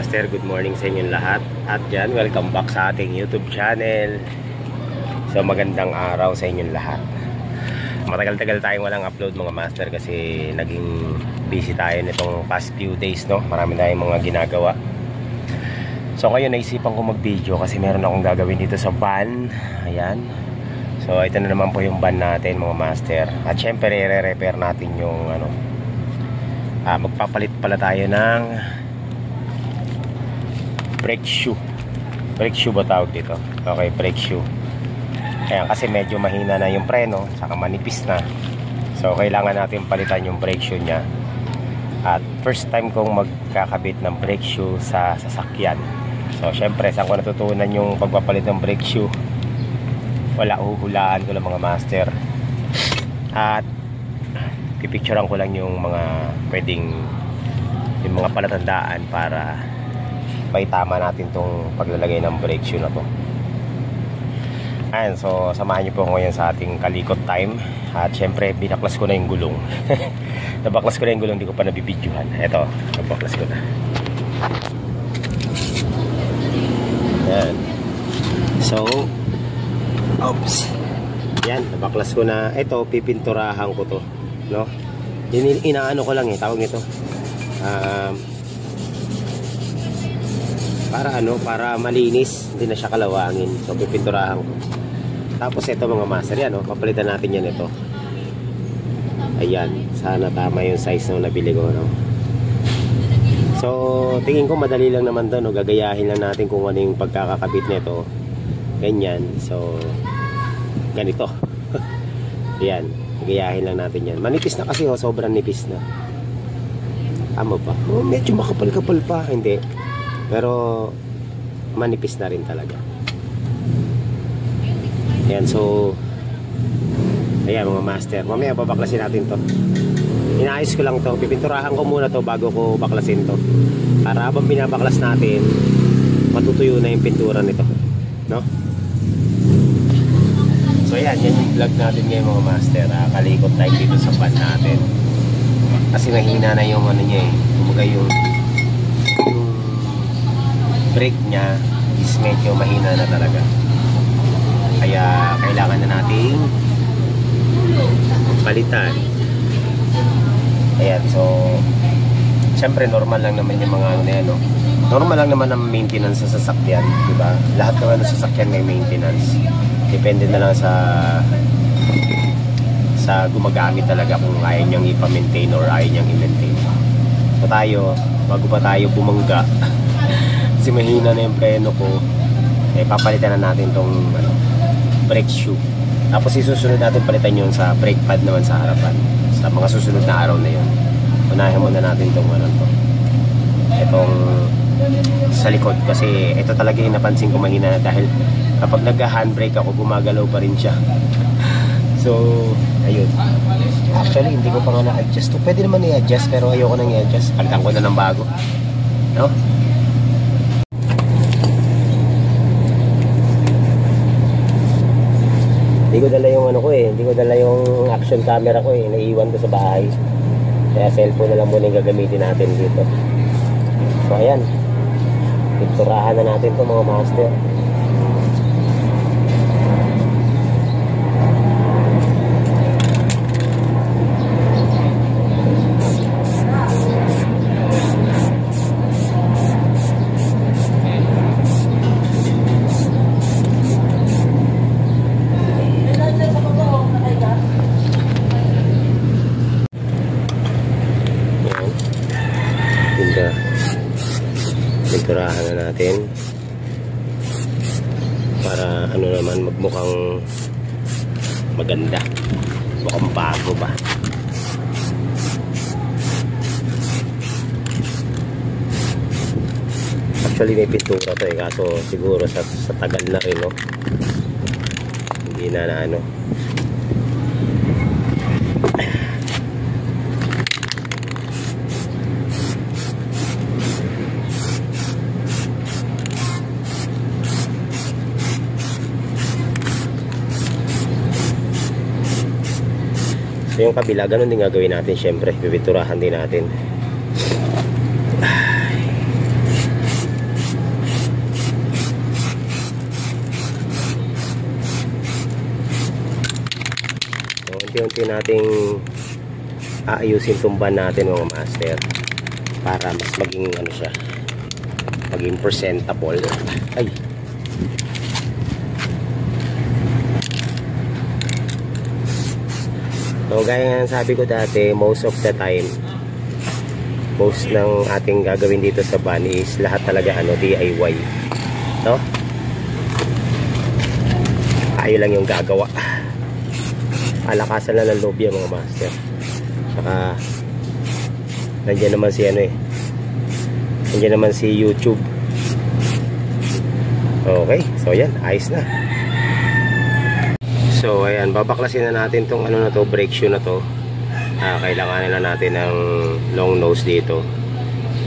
master, good morning sa inyong lahat. At yan, welcome back sa ating YouTube channel. So magandang araw sa inyong lahat. Matagal-tagal tayong walang upload mga master kasi naging busy tayo nitong past few days, no? Marami tayong mga ginagawa. So ngayon naisipan ko mag-video kasi meron akong gagawin dito sa van. Ayan. So ito na naman po yung van natin mga master. At syempre i-repair natin yung magpapalit pala tayo ng brake shoe. Brake shoe ba tawag dito? Okay, brake shoe. Ayan, kasi medyo mahina na yung preno, saka manipis na. So kailangan natin palitan yung brake shoe nya. At first time kong magkakabit ng brake shoe sa sasakyan. So syempre saan ko natutunan yung pagpapalit ng brake shoe? Wala, uhulaan ko lang mga master. At pipicturean ko lang yung mga pwedeng yung mga palatandaan para paitama natin tong paglalagay ng brake shoe na to. Ayan, so samahan niyo po ngayon sa ating kalikot time. At syempre binaklas ko na yung gulong. Nabaklas ko na yung gulong, hindi ko pa nabibidyohan. Eto, nabaklas ko na. Ayan. So oops, yan, nabaklas ko na. Ito, pipinturahan ko to, no? Inaano ko lang tawag nito para malinis, hindi na siya kalawangin. So pipinturahan ko. Tapos ito mga master, yan, papalitan natin yan ito. Ayan, sana tama yung size na nabili ko, no? So tingin ko madali lang naman to, no? Gagayahin lang natin kung ano yung pagkakakabit nito. Ganyan, so ganito. Ayan, gagayahin lang natin yan. Manipis na kasi, sobrang nipis na. Tama pa? Medyo makapal-kapal pa, hindi. Pero manipis na rin talaga. Ayan, so ayan mga master, mamaya babaklasin natin to. Inaayos ko lang to, pipinturahan ko muna to bago ko baklasin to, para habang binabaklas natin matutuyo na yung pintura nito, no? So ayan, yan yung vlog natin ngayon mga master. Kalikot tayo dito sa van natin kasi mahina na yung ano niya kumbaga yung brake nya is medyo mahina na talaga, kaya kailangan na nating palitan. Ayan, so syempre normal lang naman yung mga ano na yan, no? Normal lang naman ang maintenance sa sasakyan, diba? Lahat naman ng sasakyan may maintenance, depende na lang sa gumagamit talaga kung ayaw niyang ipa-maintain or ayaw niyang i-maintain. So tayo, bago pa tayo bumangga kasi mahina na yung preno ko, papalitan na natin tong brake shoe. Tapos isusunod natin palitan yun sa brake pad naman sa harapan sa mga susunod na araw na yun. Unahin muna natin tong itong sa likod, kasi ito talaga yung napansin ko mahina, dahil kapag nagka-handbrake ako gumagalaw pa rin siya. So ayun, actually hindi ko pa nga na-adjust to. Pwede naman i-adjust pero ayoko nang i-adjust, palitan ko na ng bago, no? Hindi ko dala yung hindi ko dala yung action camera ko naiiwan ko sa bahay. Kaya cellphone na lang muna yung gagamitin natin dito. So ayan, pinturahan na natin to mga master. Pinturahan na natin para naman magmukhang maganda, mukhang bago ba. Actually may pintura to kaso siguro sa tagal na rin, no? Hindi na So yung kabila, ganun din gagawin natin. Syempre, pipinturahan din natin. unti-unti nating aayusin tumban natin mga master para mas maging ano siya, maging presentable. Ay, so gaya nga sabi ko dati, most of the time, most ng ating gagawin dito sa van is lahat talaga ano, DIY, no? Tayo lang yung gagawa. Palakasan lang ng loob yan mga master. Saka nandiyan naman si ano eh, nandiyan naman si YouTube. Okay, so yan, ayos na. So ayan, babaklasin na natin tong ano na to, brake shoe na to. Kailangan na natin ng long nose dito,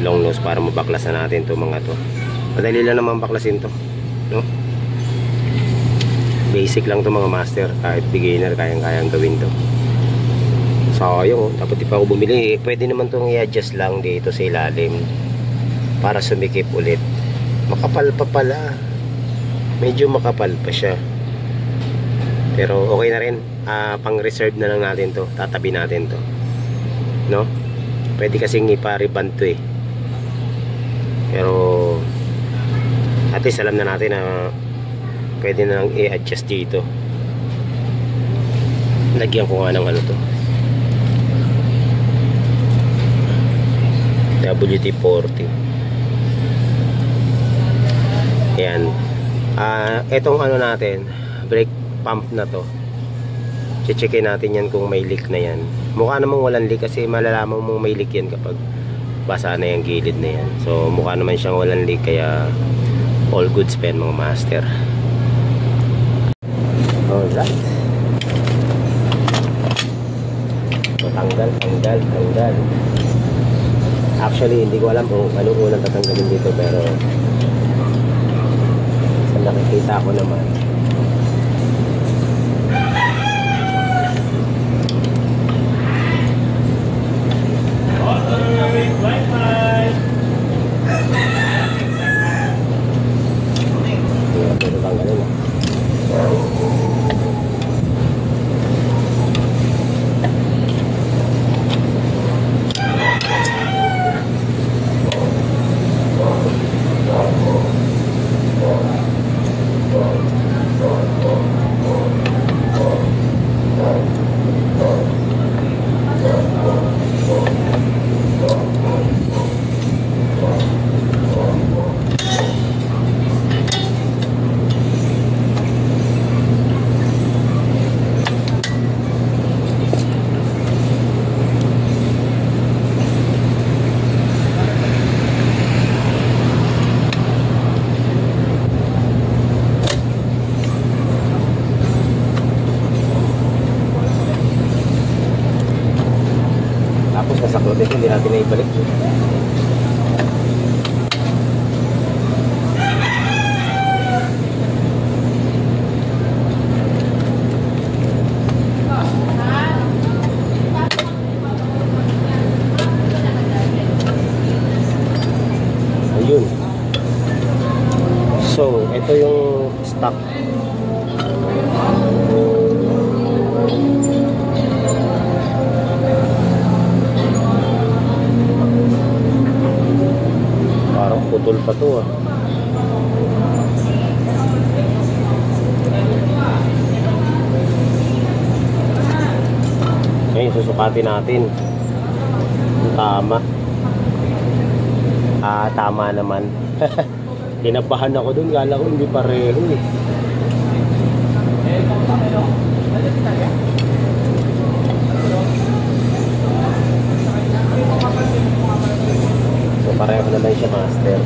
long nose, para mabaklas na natin to mga to. Madali lang naman baklasin to, no? Basic lang to mga master, kahit beginner kayang-kayang gawin to. Sayang, dapat di pa ako bumili. Pwede naman tong i-adjust lang dito sa ilalim para sumikip ulit. Makapal pa pala, medyo makapal pa siya, pero okay na rin. Pang reserve na lang natin to, tatabi natin to, no? Pwede kasing ipa-riband to eh, pero at least alam na natin na pwede na lang i-adjust dito. Lagyan ko nga ng ano to, WD-40. Ayan. Etong ano natin, brake pump na to, checkin natin yan kung may leak na yan. Mukha namang walang leak kasi malalaman mong may leak yan kapag basa na yung gilid na yan. So mukha naman siyang walang leak, kaya all goods pa yan mga master. Alright. So tanggal. Actually hindi ko alam kung anong unang tatanggalin dito, pero sa nakikita ko naman, saklot ito, hindi natin na ibalik. Ayun. So, ito yung stock. Putol pa to ah. Ngayon susukatin natin kung tama. Tama naman. Kinabahan ako dun, kala ko hindi pareho eh. So pareho naman siya master.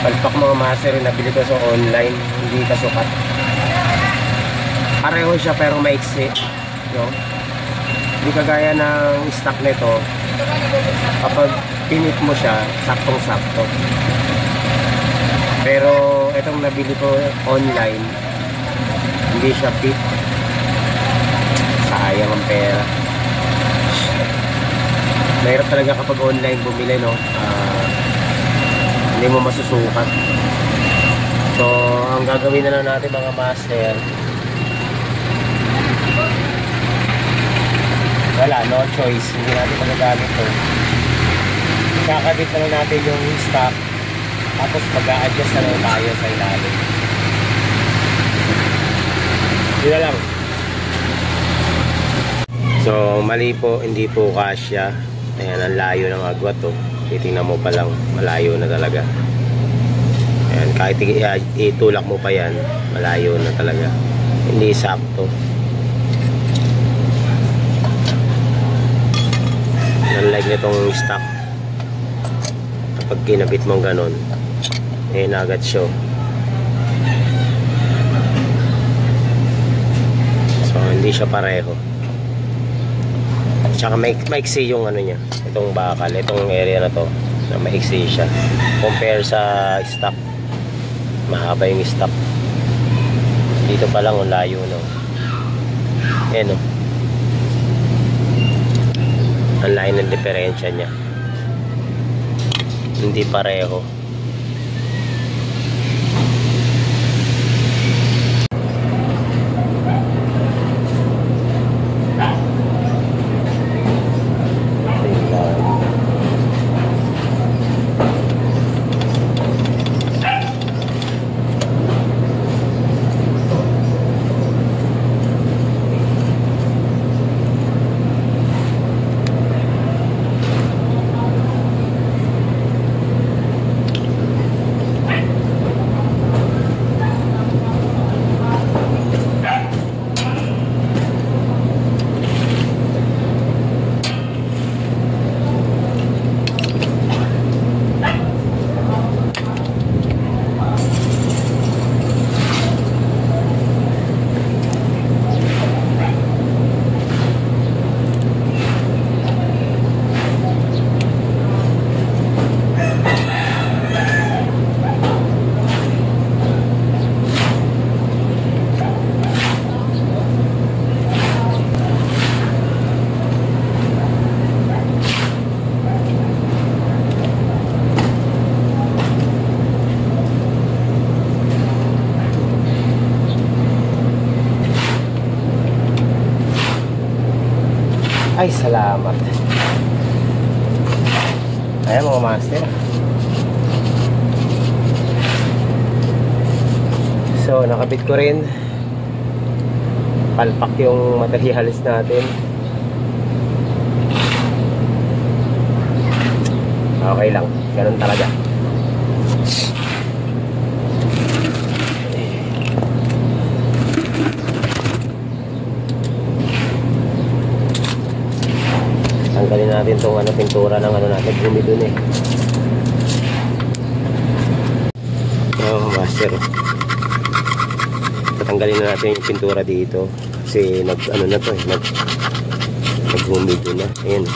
Palpak mga master, nabili ko sa online, hindi kasukat. Pareho siya pero maiksi, no? Hindi kagaya ng stock nito. Kapag pinit mo siya, saktong-sakto. Pero itong nabili ko online, hindi siya fit. Sayang ang pera. Mahirap talaga kapag online bumili, no? Hindi mo masusukat. So ang gagawin na lang natin mga master, wala, no choice, hindi natin magagamit to. Kakabit na lang natin yung stock, tapos mag-a-adjust na lang tayo sa ilalim. Yun na lang. So mali po, hindi po kasya. Ayan, ang layo ng agwat to. Titingnan mo pa lang, malayo na talaga. Ayan, kahit itulak mo pa yan, malayo na talaga. Hindi sakto. Unlike nitong stock, kapag kinabit mong ganun, eh nagat siya. So hindi siya pareho. Tsaka maiksi yung ano niya, itong bakal, itong area na to, na maiksi siya compare sa stock. Mahaba yung stock. Dito pa lang ang layo, no? Ayan, no? Ang layo ng diferensya niya, hindi pareho. Ay, salamat. Ayan mga master. So, nakabit ko rin. Palpak yung materialis natin. Okay lang. Ganun talaga. Tanggalin natin itong pintura ng natin, gumi dun eh. Oh, master. Patanggalin na natin yung pintura dito kasi na to eh, nag-gumi dun na. Ayan.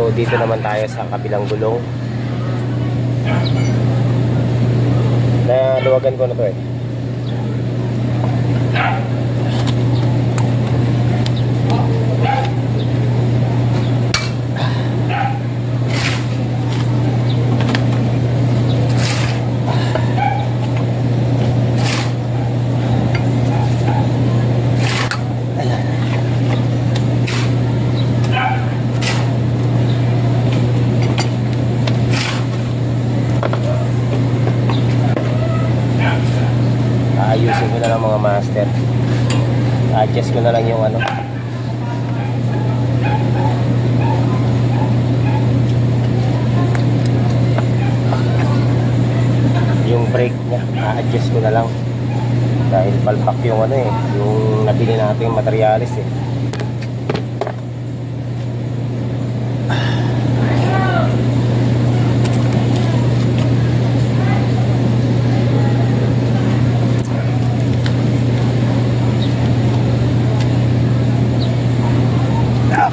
So dito naman tayo sa kabilang gulong. Naluwagan ko na to eh. Ayusin ko na lang mga master. Adjust ko na lang yung ano, yung brake niya. A-adjust ko na lang dahil palpak yung ano eh, yung nabili natin materialis eh.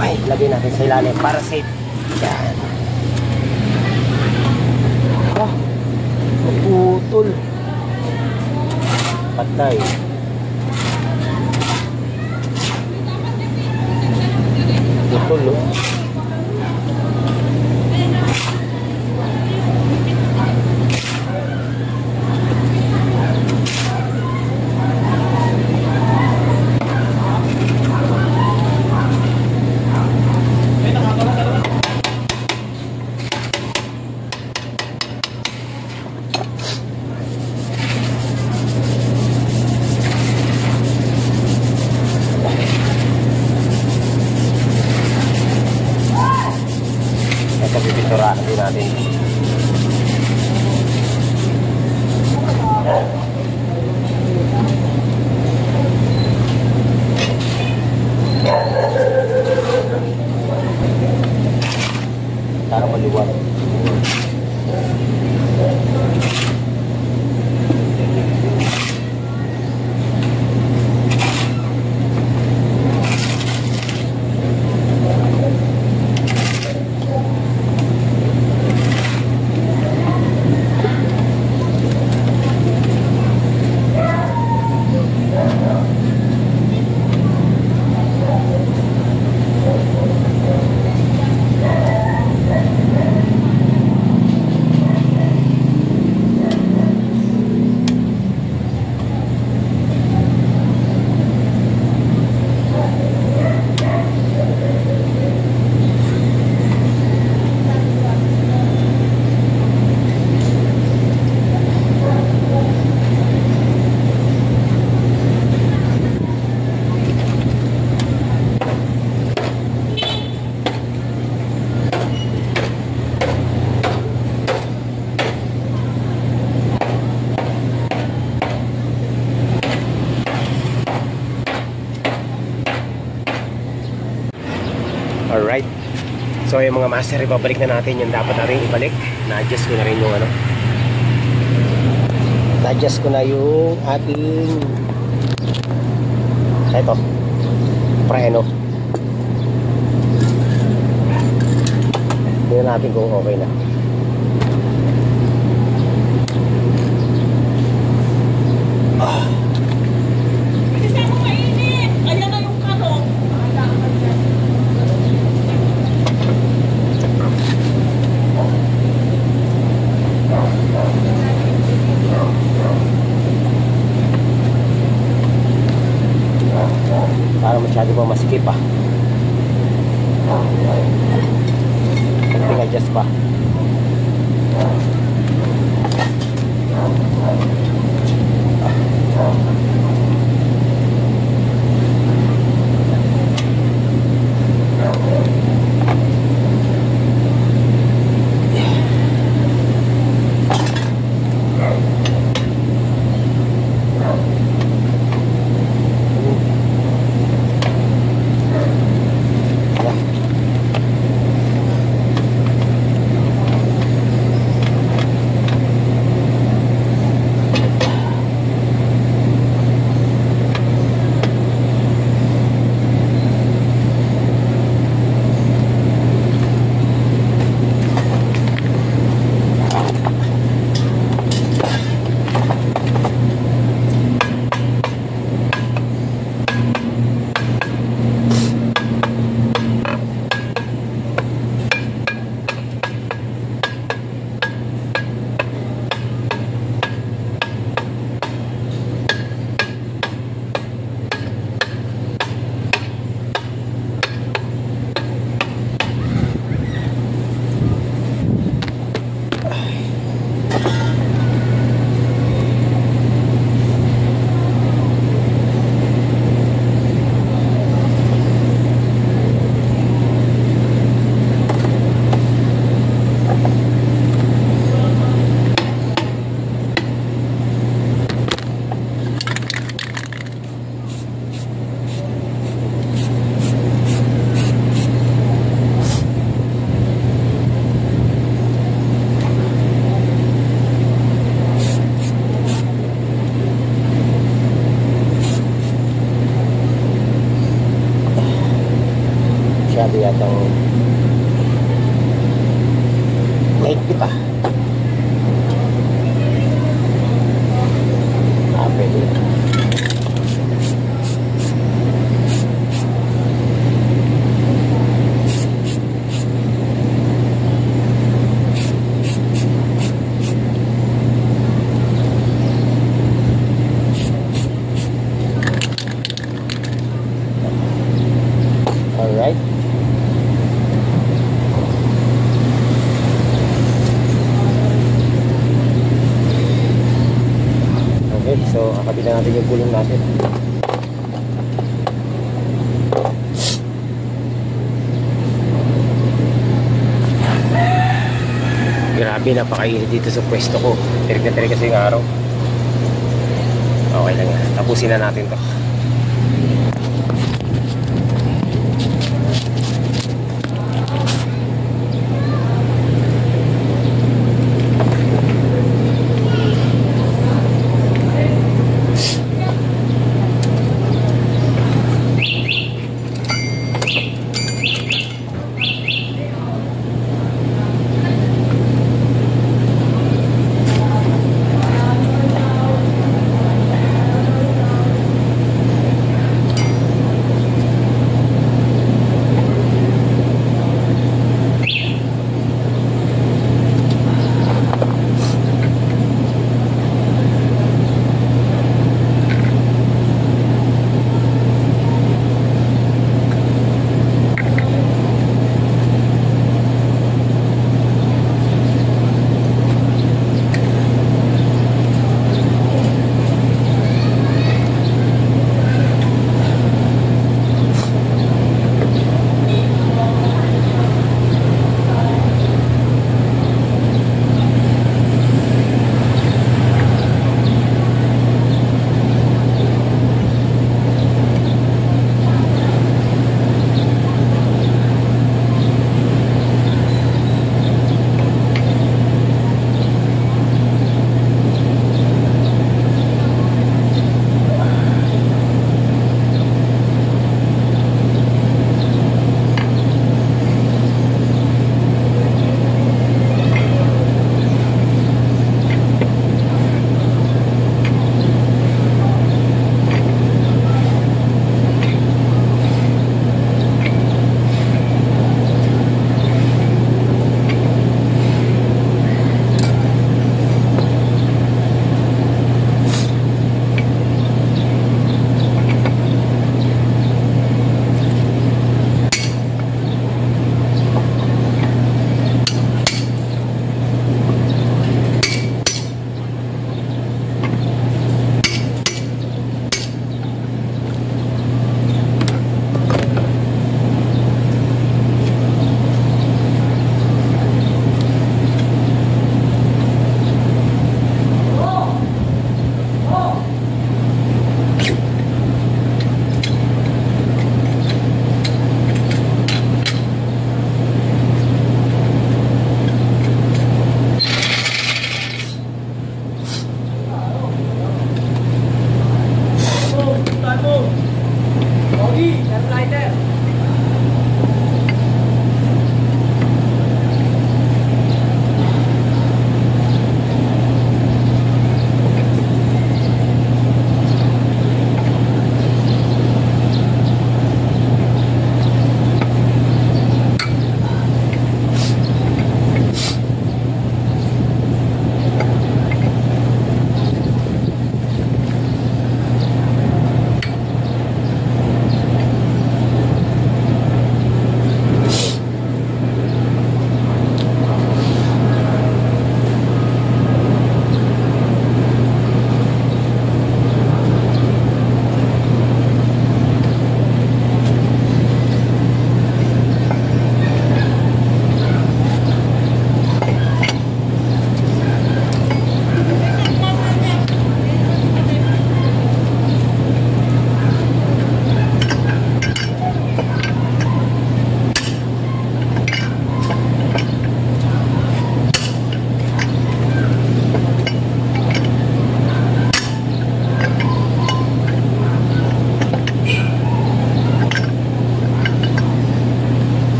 Okay, lagay natin sa ilalim para safe. Yan. Oh, naputol. Patay. Putol, oh. Pipinturahan din natin. Para maliwan. Alright. So yung mga master, ibabalik na natin yung dapat natin ibalik. Na-adjust ko na rin yung ano. Na-adjust ko na yung ating ito, preno. Tingnan natin kung okay na. Para masyado pa masikip pa. Konting adjust pa. masyado yatang mahigpit ah. Pwede. Alright. Okay, so kakabitan natin yung gulong natin. Grabe, napakainit dito sa pwesto ko. Tirik na tirik kasi yung araw. Okay lang yan. Tapusin na natin to.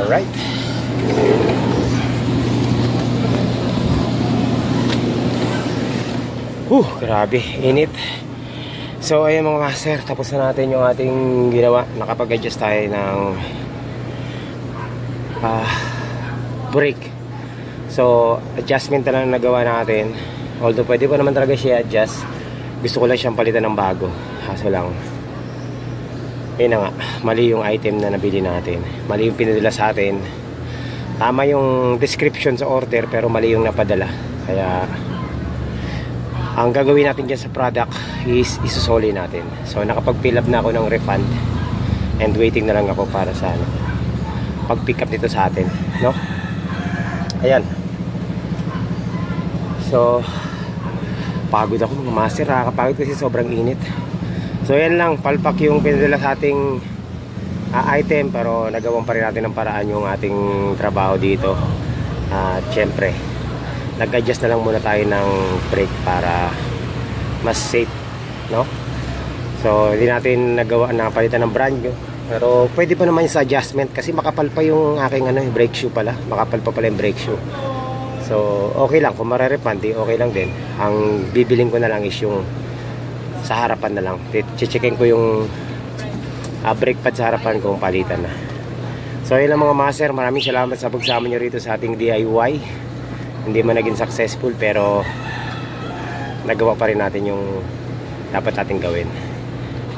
Alright. Grabe, init. So ayun mga master, tapos na natin yung ating ginawa. Nakapag-adjust tayo ng brake. So adjustment na lang nagawa natin. Although pwede ko naman talaga siya adjust, gusto ko lang siyang palitan ng bago. Kaso lang, yun na nga, mali yung item na nabili natin, mali yung pinadala sa atin. Tama yung description sa order pero mali yung napadala. Kaya ang gagawin natin dyan sa product is isusoli natin. So nakapag-fill up na ako ng refund and waiting na lang ako para sa pag-pick up dito sa atin, no? Ayan. So pagod ako mga master, nakakapagod kasi sobrang init. So yan lang, palpak yung pinadala sa ating item, pero nagawan pa rin natin ng paraan yung ating trabaho dito. At syempre nag-adjust na lang muna tayo ng brake para mas safe, no? So hindi natin nagawa na palitan ng brand new, pero pwede pa naman sa adjustment kasi makapal pa yung aking brake shoe pala, makapal pa pala yung brake shoe. So okay lang, kung marerepand okay lang din. Ang bibiling ko na lang is yung sa harapan na lang. Checkin ko yung brake pad sa harapan kung palitan na. So yun lang mga master, maraming salamat sa pagsama nyo rito sa ating DIY. Hindi man naging successful pero nagawa pa rin natin yung dapat natin gawin.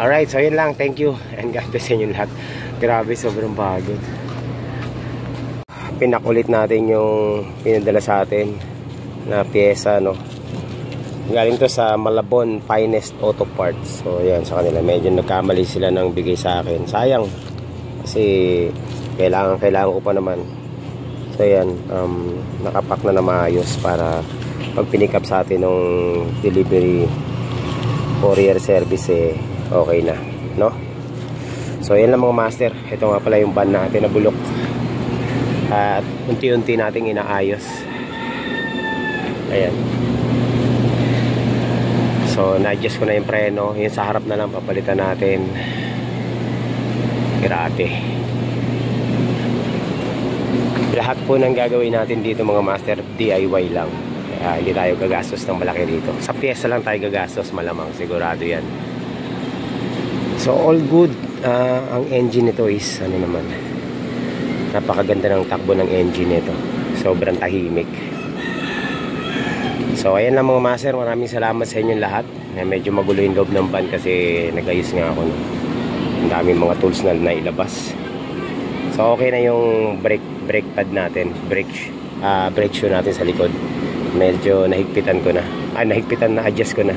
Alright, so yun lang, thank you and God bless inyo lahat. Grabe, sobrang pagod. Pinakulit natin yung pinadala sa atin na pyesa, no? Galing to sa Malabon Finest Auto Parts. So yan, sa kanila medyo nagkamali sila ng bigay sa akin. Sayang kasi kailangan ko pa naman. So yan, nakapack na maayos para pag pinick up sa atin ng delivery courier service okay na, no? So yan lang mga master. Ito nga pala yung van natin na bulok at unti-unti nating inaayos. Ayan. So na-adjust ko na yung preno. Yung sa harap na lang papalitan natin. Grabe. Lahat po ng gagawin natin dito mga master, DIY lang. Kaya hindi tayo gagastos ng malaki dito. Sa pyesa lang tayo gagastos, malamang, sigurado yan. So all good. Ang engine nito is naman, napakaganda ng takbo ng engine nito. Sobrang tahimik. So ayan lang mga master, maraming salamat sa inyong lahat. Medyo magulo yung loob ng van kasi nag-ayos nga ako, no? Ang daming mga tools na nailabas. So okay na yung brake pad natin, brake shoe natin sa likod. Medyo nahigpitan ko na. Na-adjust ko na.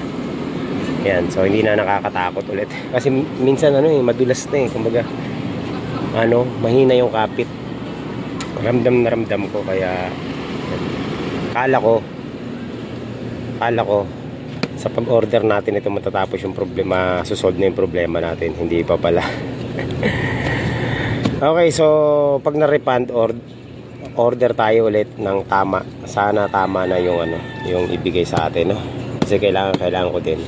Yan, so hindi na nakakatakot ulit. Kasi minsan madulas na kumbaga mahina yung kapit. Ramdam na ramdam ko, kaya kala ko sa pag-order natin ito matatapos yung problema, susolve na yung problema natin. Hindi pa pala. Okay, so pag na-refund order tayo ulit ng tama. Sana tama na yung yung ibigay sa atin, no? Kasi kailangan ko din.